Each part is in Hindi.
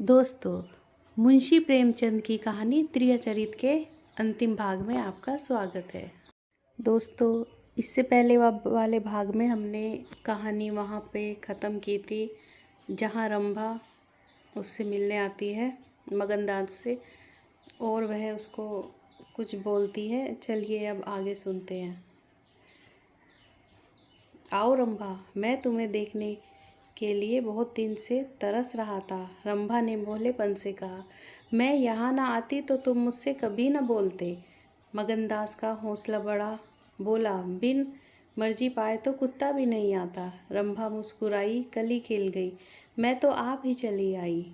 दोस्तों, मुंशी प्रेमचंद की कहानी त्रियचरित के अंतिम भाग में आपका स्वागत है। दोस्तों, इससे पहले वाले भाग में हमने कहानी वहाँ पे ख़त्म की थी जहाँ रंभा उससे मिलने आती है मगनदास से और वह उसको कुछ बोलती है। चलिए अब आगे सुनते हैं। आओ रंभा, मैं तुम्हें देखने के लिए बहुत दिन से तरस रहा था। रंभा ने भोलेपन से कहा। मैं यहाँ ना आती तो तुम मुझसे कभी न बोलते। मगनदास का हौसला बढ़ा। बोला, बिन मर्जी पाए तो कुत्ता भी नहीं आता। रंभा मुस्कुराई, कली खिल गई। मैं तो आप ही चली आई।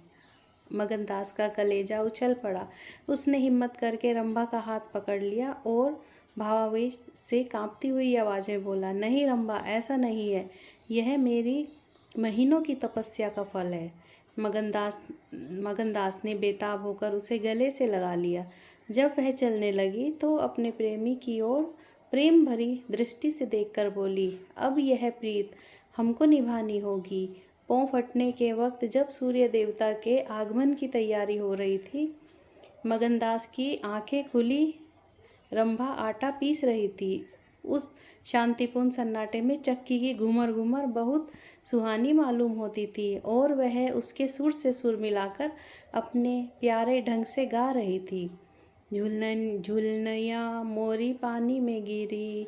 मगनदास का कलेजा उछल पड़ा। उसने हिम्मत करके रंभा का हाथ पकड़ लिया और भावावेश से कांपती हुई आवाज़ में बोला, नहीं रंभा, ऐसा नहीं है। यह मेरी महीनों की तपस्या का फल है। मगनदास ने बेताब होकर उसे गले से लगा लिया। जब वह चलने लगी तो अपने प्रेमी की ओर प्रेम भरी दृष्टि से देखकर बोली, अब यह प्रीत हमको निभानी होगी। पाँव फटने के वक्त जब सूर्य देवता के आगमन की तैयारी हो रही थी, मगनदास की आंखें खुली। रंभा आटा पीस रही थी। उस शांतिपूर्ण सन्नाटे में चक्की की घूमर घूमर बहुत सुहानी मालूम होती थी और वह उसके सुर से सुर मिलाकर अपने प्यारे ढंग से गा रही थी। झुलन झुलनिया मोरी पानी में गिरी,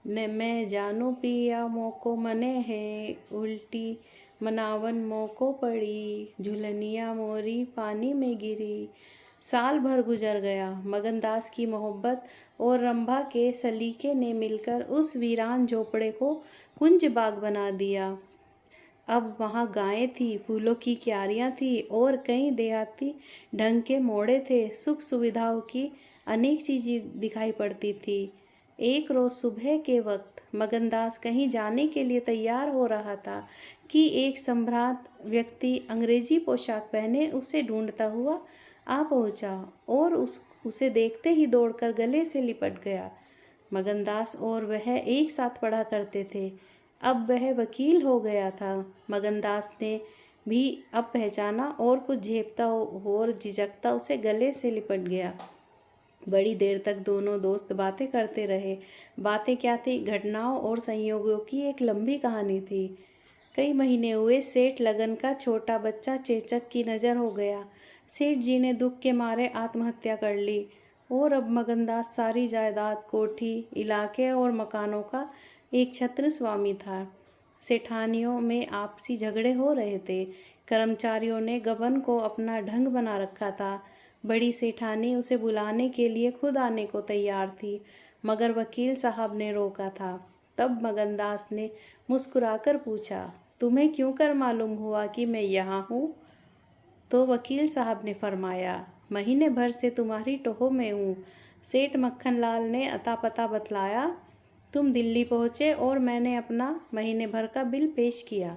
न मैं जानू पिया मोको मने है, उल्टी मनावन मोको पड़ी, झुलनिया मोरी पानी में गिरी। साल भर गुजर गया। मगनदास की मोहब्बत और रंभा के सलीके ने मिलकर उस वीरान झोपड़े को कुंज बाग बना दिया। अब वहाँ गायें थी, फूलों की क्यारियाँ थी और कई देहाती ढंग के मोड़े थे। सुख सुविधाओं की अनेक चीज़ें दिखाई पड़ती थी। एक रोज़ सुबह के वक्त मगनदास कहीं जाने के लिए तैयार हो रहा था कि एक सम्भ्रांत व्यक्ति अंग्रेजी पोशाक पहने उसे ढूंढता हुआ आ पहुंचा और उसे देखते ही दौड़कर गले से लिपट गया। मगनदास और वह एक साथ पढ़ा करते थे। अब वह वकील हो गया था। मगनदास ने भी अब पहचाना और कुछ झेपता और झिझकता उसे गले से लिपट गया। बड़ी देर तक दोनों दोस्त बातें करते रहे। बातें क्या थी, घटनाओं और संयोगों की एक लंबी कहानी थी। कई महीने हुए। सेठ लगन का छोटा बच्चा चेचक की नज़र हो गया। सेठ जी ने दुख के मारे आत्महत्या कर ली और अब मगनदास सारी जायदाद, कोठी, इलाके और मकानों का एक छत्र स्वामी था। सेठानियों में आपसी झगड़े हो रहे थे। कर्मचारियों ने गबन को अपना ढंग बना रखा था। बड़ी सेठानी उसे बुलाने के लिए खुद आने को तैयार थी, मगर वकील साहब ने रोका था। तब मगनदास ने मुस्कुराकर पूछा, तुम्हें क्यों कर मालूम हुआ कि मैं यहाँ हूँ? तो वकील साहब ने फरमाया, महीने भर से तुम्हारी टोह में हूँ। सेठ मक्खनलाल ने अता पता बतलाया। तुम दिल्ली पहुँचे और मैंने अपना महीने भर का बिल पेश किया।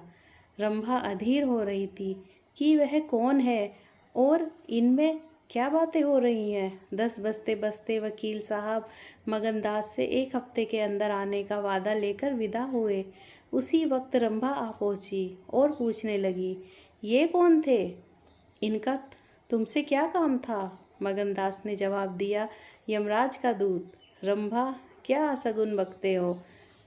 रंभा अधीर हो रही थी कि वह कौन है और इनमें क्या बातें हो रही हैं। 10 बजते बजते वकील साहब मगनदास से एक हफ्ते के अंदर आने का वादा लेकर विदा हुए। उसी वक्त रंभा आ पहुंची और पूछने लगी, ये कौन थे? इनका तुमसे क्या काम था? मगनदास ने जवाब दिया, यमराज का दूत। रंभा, क्या असगुन बकते हो?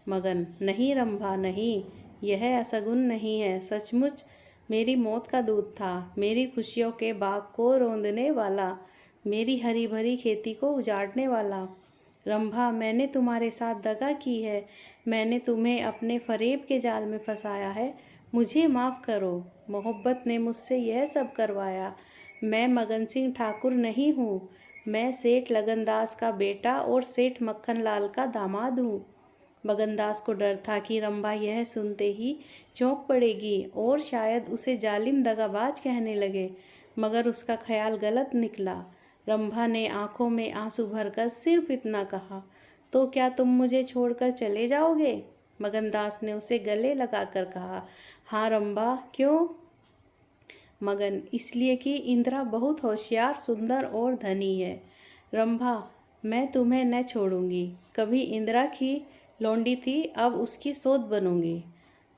मगन, नहीं रंभा नहीं, यह असगुन नहीं है, सचमुच मेरी मौत का दूत था। मेरी खुशियों के बाग को रौंदने वाला, मेरी हरी भरी खेती को उजाड़ने वाला। रंभा, मैंने तुम्हारे साथ दगा की है। मैंने तुम्हें अपने फरेब के जाल में फंसाया है। मुझे माफ़ करो। मोहब्बत ने मुझसे यह सब करवाया। मैं मगन सिंह ठाकुर नहीं हूँ। मैं सेठ लगनदास का बेटा और सेठ मक्खनलाल का दामाद हूँ। मगनदास को डर था कि रंभा यह सुनते ही चौंक पड़ेगी और शायद उसे जालिम दगाबाज कहने लगे, मगर उसका ख्याल गलत निकला। रंभा ने आंखों में आंसू भरकर सिर्फ इतना कहा, तो क्या तुम मुझे छोड़कर चले जाओगे? मगनदास ने उसे गले लगाकर कहा, हाँ रंभा, क्यों? मगन, इसलिए कि इंदिरा बहुत होशियार, सुंदर और धनी है। रंभा, मैं तुम्हें न छोड़ूंगी। कभी इंदिरा की लौंडी थी, अब उसकी सौत बनूंगी।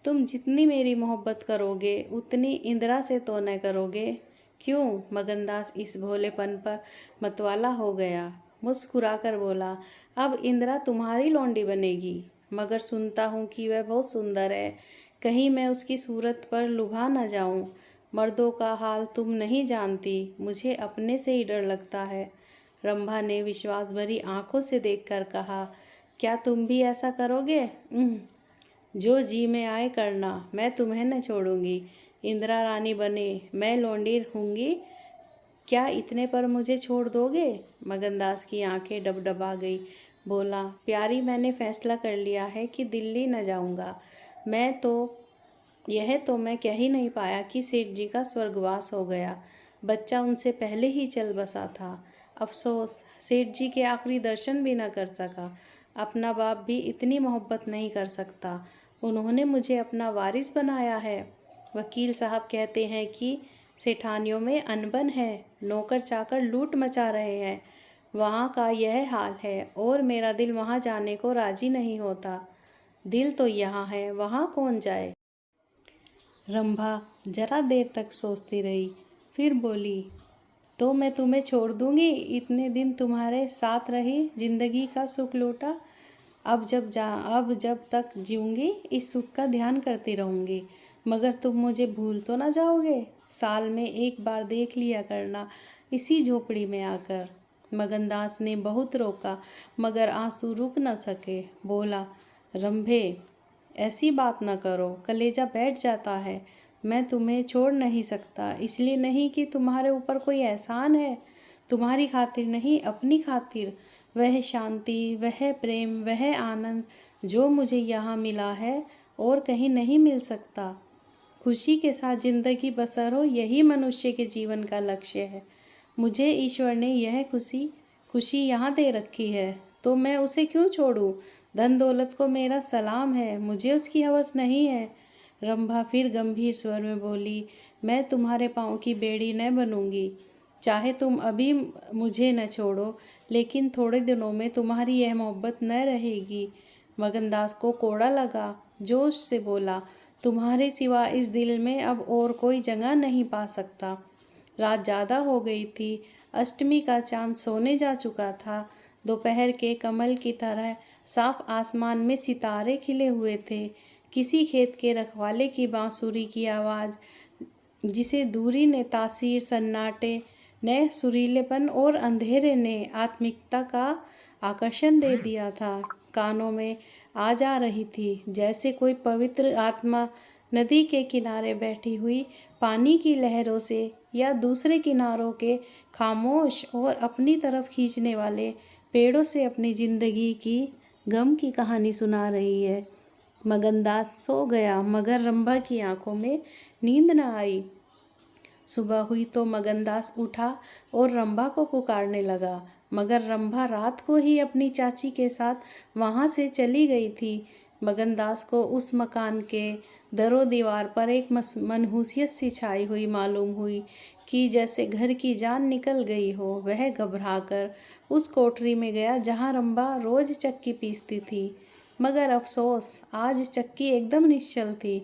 तुम जितनी मेरी मोहब्बत करोगे उतनी इंदिरा से तो न करोगे, क्यों? मगनदास इस भोलेपन पर मतवाला हो गया। मुस्कुराकर बोला, अब इंदिरा तुम्हारी लौंडी बनेगी। मगर सुनता हूँ कि वह बहुत सुंदर है, कहीं मैं उसकी सूरत पर लुभा न जाऊं। मर्दों का हाल तुम नहीं जानती, मुझे अपने से ही डर लगता है। रंभा ने विश्वास भरी आंखों से देखकर कहा, क्या तुम भी ऐसा करोगे? जो जी में आए करना, मैं तुम्हें न छोड़ूंगी। इंदिरा रानी बने मैं लौंडी हूँगी, क्या इतने पर मुझे छोड़ दोगे? मगनदास की आंखें डबडबा गई। बोला, प्यारी मैंने फैसला कर लिया है कि दिल्ली न जाऊंगा। यह तो मैं कह ही नहीं पाया कि सेठ जी का स्वर्गवास हो गया। बच्चा उनसे पहले ही चल बसा था। अफसोस, सेठ जी के आखिरी दर्शन भी न कर सका। अपना बाप भी इतनी मोहब्बत नहीं कर सकता। उन्होंने मुझे अपना वारिस बनाया है। वकील साहब कहते हैं कि सेठानियों में अनबन है, नौकर चाकर लूट मचा रहे हैं। वहाँ का यह हाल है और मेरा दिल वहाँ जाने को राजी नहीं होता। दिल तो यहाँ है, वहाँ कौन जाए? रंभा जरा देर तक सोचती रही, फिर बोली, तो मैं तुम्हें छोड़ दूंगी। इतने दिन तुम्हारे साथ रही, जिंदगी का सुख लूटा। अब जब तक जीऊंगी इस सुख का ध्यान करती रहूंगी। मगर तुम मुझे भूल तो ना जाओगे? साल में एक बार देख लिया करना, इसी झोपड़ी में आकर। मगनदास ने बहुत रोका, मगर आंसू रुक न सके। बोला, रंभे ऐसी बात न करो, कलेजा बैठ जाता है। मैं तुम्हें छोड़ नहीं सकता, इसलिए नहीं कि तुम्हारे ऊपर कोई एहसान है। तुम्हारी खातिर नहीं, अपनी खातिर। वह शांति, वह प्रेम, वह आनंद जो मुझे यहाँ मिला है और कहीं नहीं मिल सकता। खुशी के साथ जिंदगी बसर हो, यही मनुष्य के जीवन का लक्ष्य है। मुझे ईश्वर ने यह खुशी यहाँ दे रखी है, तो मैं उसे क्यों छोड़ूं? धन दौलत को मेरा सलाम है, मुझे उसकी हवस नहीं है। रंभा फिर गंभीर स्वर में बोली, मैं तुम्हारे पाँव की बेड़ी न बनूंगी। चाहे तुम अभी मुझे न छोड़ो, लेकिन थोड़े दिनों में तुम्हारी यह मोहब्बत न रहेगी। मगनदास को कोड़ा लगा, जोश से बोला, तुम्हारे सिवा इस दिल में अब और कोई जगह नहीं पा सकता। रात ज़्यादा हो गई थी, अष्टमी का चांद सोने जा चुका था। दोपहर के कमल की तरह साफ आसमान में सितारे खिले हुए थे। किसी खेत के रखवाले की बांसुरी की आवाज़, जिसे दूरी ने तासीर, सन्नाटे ने सुरीलेपन और अंधेरे ने आत्मिकता का आकर्षण दे दिया था, कानों में आ जा रही थी। जैसे कोई पवित्र आत्मा नदी के किनारे बैठी हुई पानी की लहरों से या दूसरे किनारों के खामोश और अपनी तरफ खींचने वाले पेड़ों से अपनी जिंदगी की गम की कहानी सुना रही है। मगनदास सो गया, मगर रंभा की आंखों में नींद न आई। सुबह हुई तो मगनदास उठा और रंभा को पुकारने लगा, मगर रंभा रात को ही अपनी चाची के साथ वहां से चली गई थी। मगनदास को उस मकान के दरो दीवार पर एक मनहूसियत सी छाई हुई मालूम हुई कि जैसे घर की जान निकल गई हो। वह घबराकर उस कोठरी में गया जहाँ रंभा रोज चक्की पीसती थी, मगर अफसोस, आज चक्की एकदम निश्चल थी।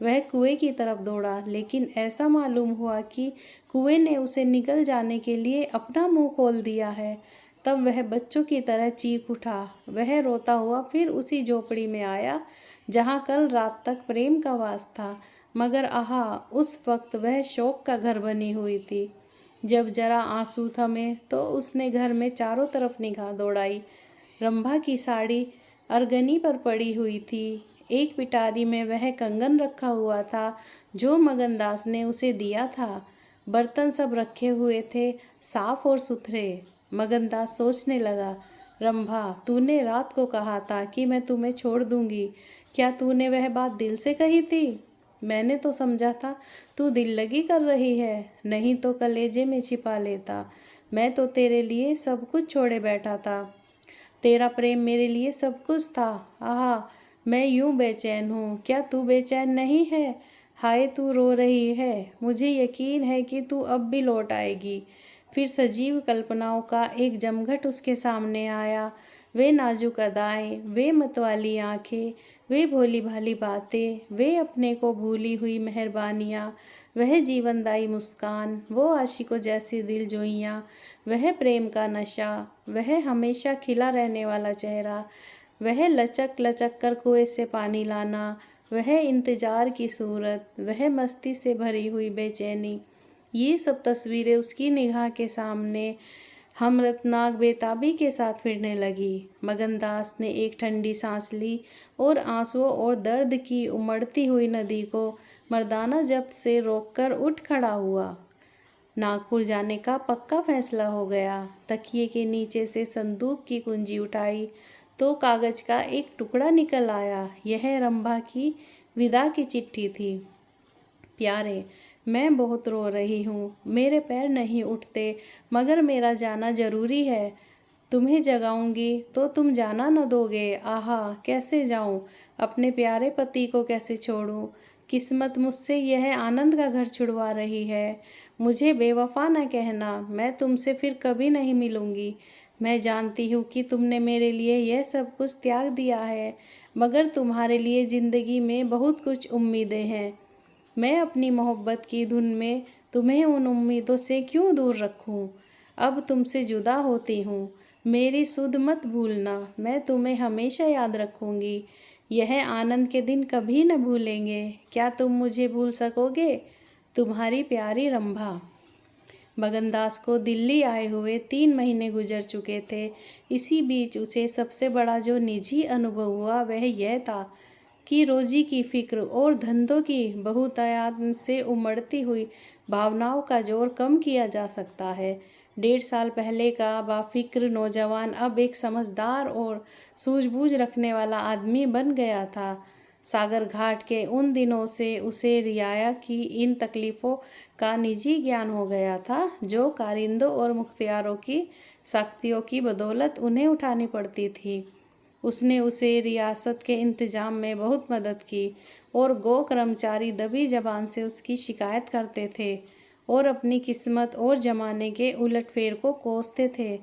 वह कुएं की तरफ दौड़ा, लेकिन ऐसा मालूम हुआ कि कुएं ने उसे निकल जाने के लिए अपना मुंह खोल दिया है। तब वह बच्चों की तरह चीख उठा। वह रोता हुआ फिर उसी झोपड़ी में आया जहाँ कल रात तक प्रेम का वास था, मगर आहा, उस वक्त वह शोक का घर बनी हुई थी। जब जरा आंसू थमे तो उसने घर में चारों तरफ निगाह दौड़ाई। रंभा की साड़ी अरगनी पर पड़ी हुई थी। एक पिटारी में वह कंगन रखा हुआ था जो मगनदास ने उसे दिया था। बर्तन सब रखे हुए थे, साफ और सुथरे। मगनदास सोचने लगा, रंभा, तूने रात को कहा था कि मैं तुम्हें छोड़ दूंगी। क्या तूने वह बात दिल से कही थी? मैंने तो समझा था तू दिल लगी कर रही है, नहीं तो कलेजे में छिपा लेता। मैं तो तेरे लिए सब कुछ छोड़े बैठा था। तेरा प्रेम मेरे लिए सब कुछ था। आहा, मैं यूं बेचैन हूँ, क्या तू बेचैन नहीं है? हाय, तू रो रही है, मुझे यकीन है कि तू अब भी लौट आएगी। फिर सजीव कल्पनाओं का एक जमघट उसके सामने आया। वे नाजुक अदाएं, वे मतवाली आंखें, वे भोली भाली बातें, वे अपने को भूली हुई मेहरबानियाँ, वह जीवनदायी मुस्कान, वो आशिकों जैसी दिलजोइयाँ, वह प्रेम का नशा, वह हमेशा खिला रहने वाला चेहरा, वह लचक लचक कर कुएं से पानी लाना, वह इंतजार की सूरत, वह मस्ती से भरी हुई बेचैनी, ये सब तस्वीरें उसकी निगाह के सामने हमरतनाक बेताबी के साथ फिरने लगी। मगनदास ने एक ठंडी सांस ली और आंसुओं और दर्द की उमड़ती हुई नदी को मर्दाना जब्त से रोककर उठ खड़ा हुआ। नागपुर जाने का पक्का फैसला हो गया। तकिए के नीचे से संदूक की कुंजी उठाई तो कागज का एक टुकड़ा निकल आया। यह रंभा की विदा की चिट्ठी थी। प्यारे, मैं बहुत रो रही हूँ, मेरे पैर नहीं उठते, मगर मेरा जाना जरूरी है। तुम्हें जगाऊंगी तो तुम जाना न दोगे। आहा, कैसे जाऊं, अपने प्यारे पति को कैसे छोड़ूं। किस्मत मुझसे यह आनंद का घर छुड़वा रही है। मुझे बेवफा न कहना, मैं तुमसे फिर कभी नहीं मिलूंगी। मैं जानती हूँ कि तुमने मेरे लिए यह सब कुछ त्याग दिया है, मगर तुम्हारे लिए ज़िंदगी में बहुत कुछ उम्मीदें हैं। मैं अपनी मोहब्बत की धुन में तुम्हें उन उम्मीदों से क्यों दूर रखूं। अब तुमसे जुदा होती हूँ, मेरी सुध मत भूलना, मैं तुम्हें हमेशा याद रखूंगी। यह आनंद के दिन कभी न भूलेंगे। क्या तुम मुझे भूल सकोगे? तुम्हारी प्यारी रंभा। मगनदास को दिल्ली आए हुए 3 महीने गुजर चुके थे। इसी बीच उसे सबसे बड़ा जो निजी अनुभव हुआ वह यह था कि रोजी की फिक्र और धंधों की बहुतायत से उमड़ती हुई भावनाओं का जोर कम किया जा सकता है। 1.5 साल पहले का बाफिक्र नौजवान अब एक समझदार और सूझबूझ रखने वाला आदमी बन गया था। सागर घाट के उन दिनों से उसे रियाया की इन तकलीफ़ों का निजी ज्ञान हो गया था, जो कारिंदों और मुख्तियारों की सख्तियों की बदौलत उन्हें उठानी पड़ती थी। उसने उसे रियासत के इंतजाम में बहुत मदद की और गो कर्मचारी दबी जबान से उसकी शिकायत करते थे और अपनी किस्मत और जमाने के उलटफेर को कोसते थे।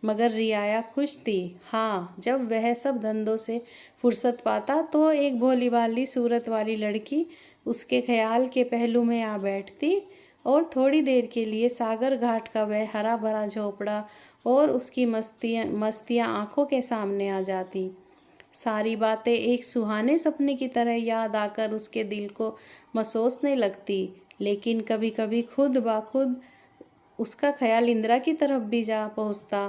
मगर रियाया खुश थी। हाँ, जब वह सब धंधों से फुर्सत पाता तो एक भोली भाली सूरत वाली लड़की उसके ख्याल के पहलू में आ बैठती और थोड़ी देर के लिए सागर घाट का वह हरा भरा झोपड़ा और उसकी मस्तियाँ आंखों के सामने आ जाती। सारी बातें एक सुहाने सपने की तरह याद आकर उसके दिल को मसोसने लगती। लेकिन कभी कभी खुद ब खुद उसका ख्याल इंदिरा की तरफ भी जा पहुँचता।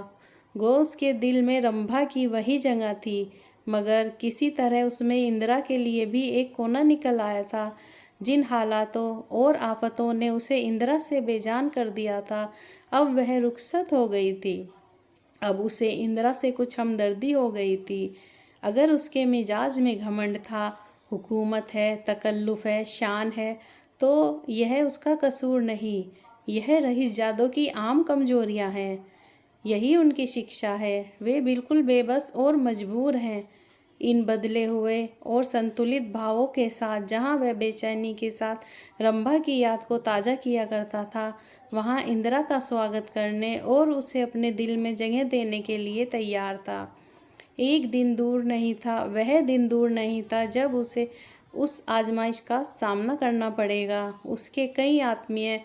गो उसके दिल में रंभा की वही जगह थी, मगर किसी तरह उसमें इंदिरा के लिए भी एक कोना निकल आया था। जिन हालातों और आफतों ने उसे इंदिरा से बेजान कर दिया था, अब वह रुखसत हो गई थी। अब उसे इंदिरा से कुछ हमदर्दी हो गई थी। अगर उसके मिजाज में घमंड था, हुकूमत है, तकल्लुफ़ है, शान है, तो यह उसका कसूर नहीं। यह रईस जादों की आम कमजोरियां हैं। यही उनकी शिक्षा है। वे बिल्कुल बेबस और मजबूर हैं। इन बदले हुए और संतुलित भावों के साथ जहाँ वह बेचैनी के साथ रंभा की याद को ताज़ा किया करता था, वहाँ इंदिरा का स्वागत करने और उसे अपने दिल में जगह देने के लिए तैयार था। एक दिन दूर नहीं था, वह दिन दूर नहीं था जब उसे उस आजमाइश का सामना करना पड़ेगा। उसके कई आत्मीय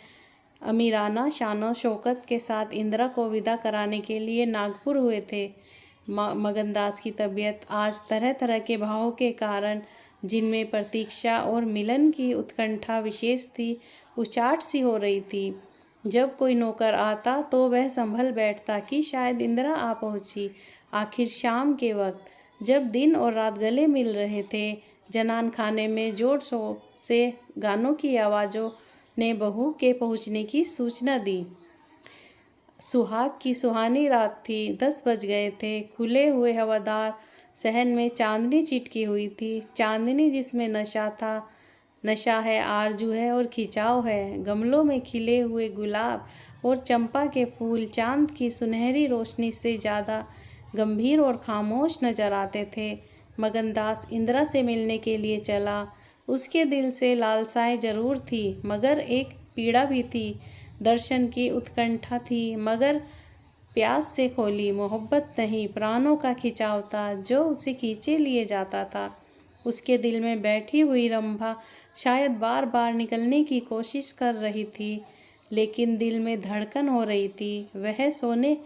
अमीराना शानो शौकत के साथ इंदिरा को विदा कराने के लिए नागपुर हुए थे। मगनदास की तबीयत आज तरह तरह के भावों के कारण, जिनमें प्रतीक्षा और मिलन की उत्कंठा विशेष थी, उचाट सी हो रही थी। जब कोई नौकर आता तो वह संभल बैठता कि शायद इंदिरा आ पहुंची। आखिर शाम के वक्त जब दिन और रात गले मिल रहे थे, जनान खाने में जोर शोर से गानों की आवाज़ों ने बहू के पहुंचने की सूचना दी। सुहाग की सुहानी रात थी। 10 बज गए थे। खुले हुए हवादार सहन में चांदनी चिटकी हुई थी। चांदनी जिसमें नशा था, नशा है, आरजू है और खिंचाव है। गमलों में खिले हुए गुलाब और चंपा के फूल चांद की सुनहरी रोशनी से ज़्यादा गंभीर और खामोश नजर आते थे। मगनदास इंदिरा से मिलने के लिए चला। उसके दिल से लालसाएं जरूर थी, मगर एक पीड़ा भी थी। दर्शन की उत्कंठा थी, मगर प्यास से खोली मोहब्बत नहीं, प्राणों का खिंचाव था जो उसे खींचे लिए जाता था। उसके दिल में बैठी हुई रंभा शायद बार बार निकलने की कोशिश कर रही थी, लेकिन दिल में धड़कन हो रही थी। वह सोने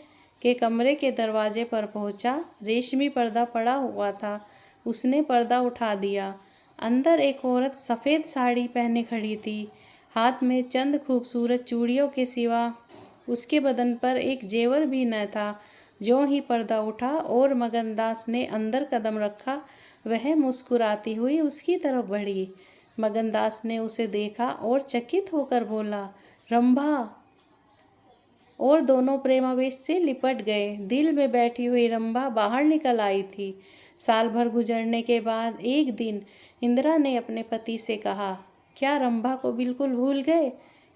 के कमरे के दरवाजे पर पहुंचा। रेशमी पर्दा पड़ा हुआ था। उसने पर्दा उठा दिया। अंदर एक औरत सफ़ेद साड़ी पहने खड़ी थी। हाथ में चंद खूबसूरत चूड़ियों के सिवा उसके बदन पर एक जेवर भी न था। ज्यों ही पर्दा उठा और मगनदास ने अंदर कदम रखा, वह मुस्कुराती हुई उसकी तरफ बढ़ी। मगनदास ने उसे देखा और चकित होकर बोला, रंभा, और दोनों प्रेमावेश से लिपट गए। दिल में बैठी हुई रंभा बाहर निकल आई थी। साल भर गुजरने के बाद एक दिन इंदिरा ने अपने पति से कहा, क्या रंभा को बिल्कुल भूल गए?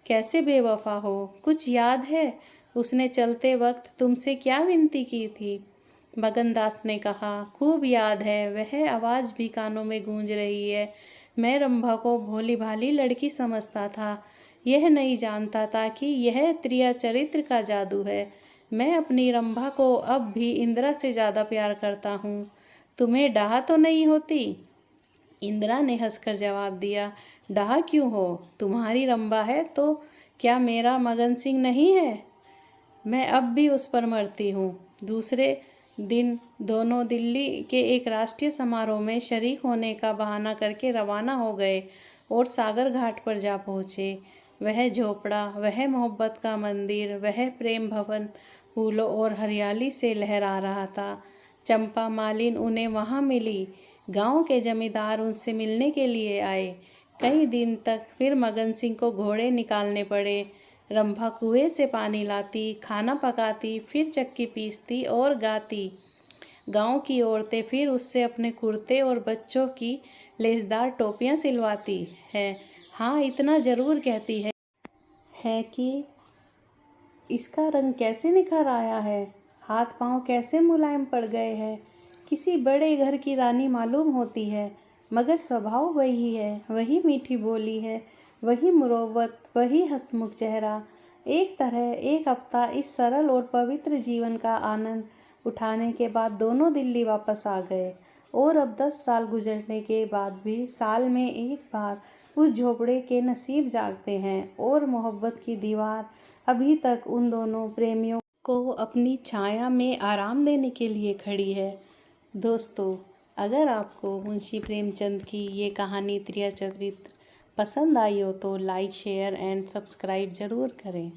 कैसे बेवफा हो, कुछ याद है? उसने चलते वक्त तुमसे क्या विनती की थी? मगनदास ने कहा, खूब याद है, वह आवाज़ भी कानों में गूंज रही है। मैं रंभा को भोली भाली लड़की समझता था, यह नहीं जानता था कि यह त्रिया चरित्र का जादू है। मैं अपनी रंभा को अब भी इंदिरा से ज़्यादा प्यार करता हूँ। तुम्हें डाह तो नहीं होती? इंदिरा ने हंसकर जवाब दिया, डाह क्यों हो? तुम्हारी रंभा है तो क्या मेरा मगन सिंह नहीं है? मैं अब भी उस पर मरती हूँ। दूसरे दिन दोनों दिल्ली के एक राष्ट्रीय समारोह में शरीक होने का बहाना करके रवाना हो गए और सागर घाट पर जा पहुँचे। वह झोपड़ा, वह मोहब्बत का मंदिर, वह प्रेम भवन फूलों और हरियाली से लहरा रहा था। चंपा मालिन उन्हें वहाँ मिली। गांव के जमींदार उनसे मिलने के लिए आए। कई दिन तक फिर मगन सिंह को घोड़े निकालने पड़े। रंभा कुएं से पानी लाती, खाना पकाती, फिर चक्की पीसती और गाती। गांव की औरतें फिर उससे अपने कुर्ते और बच्चों की लेसदार टोपियां सिलवाती है। हाँ, इतना ज़रूर कहती है कि इसका रंग कैसे निखर आया है, हाथ पांव कैसे मुलायम पड़ गए हैं। किसी बड़े घर की रानी मालूम होती है, मगर स्वभाव वही है, वही मीठी बोली है, वही मुरव्वत, वही हंसमुख चेहरा। एक तरह एक हफ्ता इस सरल और पवित्र जीवन का आनंद उठाने के बाद दोनों दिल्ली वापस आ गए। और अब 10 साल गुजरने के बाद भी साल में एक बार उस झोपड़े के नसीब जागते हैं और मोहब्बत की दीवार अभी तक उन दोनों प्रेमियों को अपनी छाया में आराम देने के लिए खड़ी है। दोस्तों, अगर आपको मुंशी प्रेमचंद की ये कहानी त्रिया चरित्र पसंद आई हो तो लाइक, शेयर एंड सब्सक्राइब ज़रूर करें।